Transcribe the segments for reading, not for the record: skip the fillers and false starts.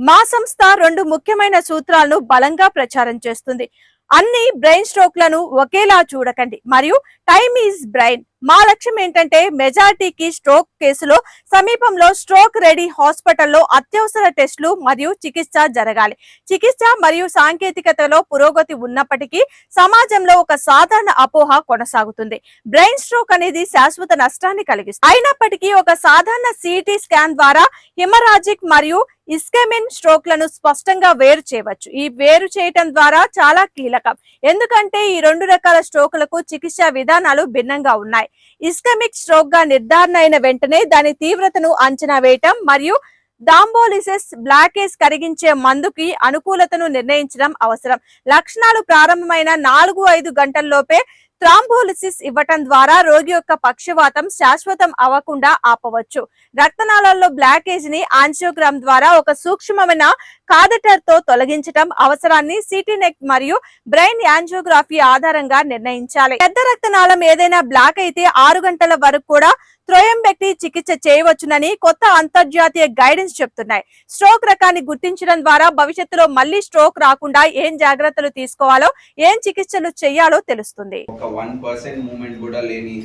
మా సంస్థ రెండు ముఖ్యమైన సూత్రాలను బలంగా ప్రచారం చేస్తుంది. అన్ని బ్రెయిన్ స్ట్రోక్లను ఒకేలా చూడకండి మరియు టైమ్ ఈజ్ బ్రెయిన్. మా లక్ష్యం ఏంటంటే మెజారిటీకి స్ట్రోక్ కేసులో సమీపంలో స్ట్రోక్ రెడీ హాస్పిటల్లో అత్యవసర టెస్టులు మరియు చికిత్స జరగాలి. చికిత్స మరియు సాంకేతికతలో పురోగతి ఉన్నప్పటికీ సమాజంలో ఒక సాధారణ అపోహ కొనసాగుతుంది. బ్రెయిన్ స్ట్రోక్ అనేది శాశ్వత నష్టాన్ని కలిగిస్తుంది. అయినప్పటికీ ఒక సాధారణ సిటీ స్కాన్ ద్వారా హిమరాజిక్ మరియు ఇస్కెమిన్ స్ట్రోక్లను స్పష్టంగా వేరు చేయవచ్చు. ఈ వేరు చేయటం ద్వారా చాలా కీలకం, ఎందుకంటే ఈ రెండు రకాల స్ట్రోక్లకు చికిత్సా విధానాలు భిన్నంగా ఉన్నాయి. ఇస్కెమిక్ స్ట్రోక్ గా నిర్ధారణ అయిన వెంటనే దాని తీవ్రతను అంచనా వేయటం మరియు థ్రాంబోలిసిస్ బ్లాకేజ్ కరిగించే మందుకి అనుకూలతను నిర్ణయించడం అవసరం. లక్షణాలు ప్రారంభమైన 4-5 గంటల్లోపే థ్రాంబోలిసిస్ ఇవ్వటం ద్వారా రోగి యొక్క పక్షవాతం శాశ్వతం అవ్వకుండా ఆపవచ్చు. రక్తనాళాల్లో బ్లాకేజ్ ని ఆంజియోగ్రామ్ ద్వారా ఒక సూక్ష్మమైన కాథెటర్ తో తొలగించడం అవసరాన్ని సిటీ నెక్ మరియు బ్రెయిన్ యాంజియోగ్రఫీ ఆధారంగా నిర్ణయించాలి. పెద్ద రక్తనాళం ఏదైనా బ్లాక్ అయితే 6 గంటల వరకు కూడా థ్రోయంబెక్టమీ చికిత్స చేయవచ్చునని కొత్త అంతర్జాతీయ గైడెన్స్ చెప్తున్నాయి. స్ట్రోక్ రకాన్ని గుర్తించడం ద్వారా భవిష్యత్తులో మళ్ళీ స్ట్రోక్ రాకుండా ఏం జాగ్రత్తలు తీసుకోవాలో, ఏం చికిత్సలు చేయాలో తెలుస్తుంది. ఒక 1% మూమెంట్ కూడా లేని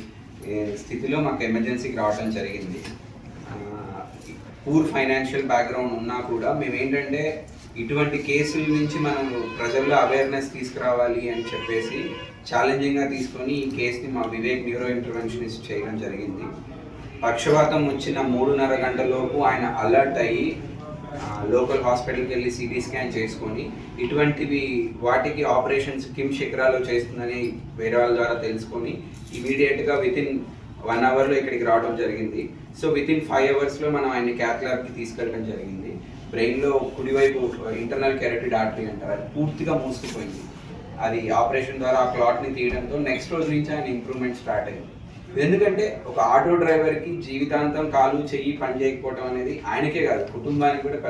స్థితిలో మాకు ఎమర్జెన్సీకి రావడం జరిగింది. పూర్ ఫైనాన్షియల్ బ్యాక్గ్రౌండ్ ఉన్నా కూడా మేము ఏంటంటే ఇటువంటి కేసుల నుంచి మనం ప్రజల్లో అవేర్నెస్ తీసుకురావాలి అని చెప్పేసి ఛాలెంజింగ్గా తీసుకొని ఈ కేసుని మా వివేక్ న్యూరో ఇంటర్వెన్షనిస్ట్ చేయడం జరిగింది. పక్షవాతం వచ్చిన 3.5 గంటలలోపు ఆయన అలర్ట్ అయ్యి లోకల్ హాస్పిటల్కి వెళ్ళి సిటీ స్కాన్ చేసుకొని ఇటువంటివి వాటికి ఆపరేషన్స్ కిమ్ శిఖరాలో చేస్తుందని వేరే వాళ్ళ ద్వారా తెలుసుకొని ఇమీడియట్గా వితిన్ 1 అవర్లో ఇక్కడికి రావడం జరిగింది. సో వితిన్ 5 అవర్స్లో మనం ఆయన్ని క్యాత్ ల్యాబ్కి తీసుకెళ్ళడం జరిగింది. బ్రెయిన్లో కుడివైపు ఇంటర్నల్ కెరటిడ్ ఆర్టరీ అంటారు, అది పూర్తిగా మూసుకుపోయింది. అది ఆపరేషన్ ద్వారా ఆ క్లాట్ని తీయడంతో నెక్స్ట్ రోజు నుంచి ఆయన ఇంప్రూవ్మెంట్ స్టార్ట్ అయింది. ఎందుకంటే ఒక ఆటో డ్రైవర్కి జీవితాంతం కాలు చెయ్యి పని చేయకపోవడం అనేది ఆయనకే కాదు, కుటుంబానికి కూడా